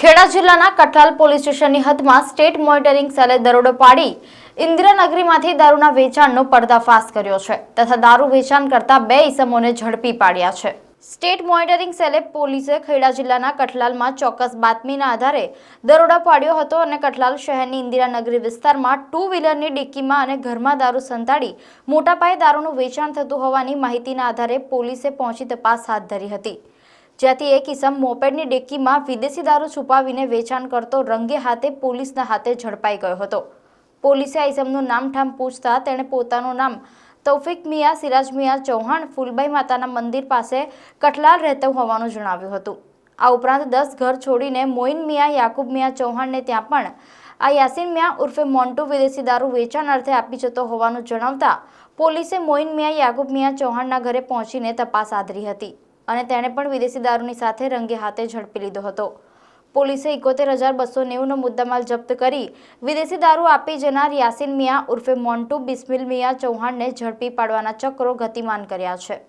ખેડા જિલ્લાના કઠલાલ પોલીસ સ્ટેશનની હદમાં state monitoring સેલે દરોડો પાડી ઇન્દિરાનગરીમાંથી દારૂના વેચાણનો પર્દાફાશ કર્યો છે તથા દારૂ વેચાણ કરતા 2 ઇસમોને ઝડપી પાડ્યા છે। સ્ટેટ મોનિટરિંગ સેલે પોલીસે ખેડા જિલ્લાના કઠલાલમાં ચોક્કસ બાતમીના આધારે દરોડો પાડ્યો હતો અને કઠલાલ શહેરની ઇન્દિરાનગરી વિસ્તારમાં 2 વ્હીલરની ડિક્કીમાં અને ઘરમાં દારૂ સંતાડી મોટા પાયે દારૂનું વેચાણ થતું હોવાની માહિતીના આધારે પોલીસે પહોંચી તપાસ હાથ ધરી હતી। જ્યાંથી એક ઇસમ મોપેડની ડિક્કીમાં વિદેશી દારૂ છુપાવીને વેચાણ કરતો રંગે હાથે પોલીસના હાથે ઝડપાઈ ગયો હતો। પોલીસે આ ઇસમનું નામઠામ પૂછતા તેણે પોતાનું નામ તૌફિક મિયા સિરાજ મિયા ચૌહાણ ફૂલબાઈ માતાના મંદિર પાસે કઠલાલ રહેતો હોવાનું જણાવ્યું હતું। આ ઉપરાંત 10 ઘર છોડીને મોઇન મિયા યાકુબ મિયા ચૌહાણને ત્યાં પણ આ યાસીન મિયા ઉર્ફે મોન્ટુ વિદેશી દારૂ વેચાણ અર્થે આપી જતો હોવાનું જણાવતા પોલીસે મોઇન મિયા યાકુબ મિયા ચૌહાણના ઘરે પહોંચીને તપાસ આદરી હતી અને તેણે પણ વિદેશી દારૂની સાથે રંગે હાથે ઝડપી લીધો હતો। પોલીસે 71,290નો મુદ્દામાલ જપ્ત કરી વિદેશી દારૂ આપી જનાર યાસીન મિયા ઉર્ફે મોન્ટુ બિસ્મિલ મિયા ચૌહાણને ઝડપી પાડવાના ચક્રો ગતિમાન કર્યા છે।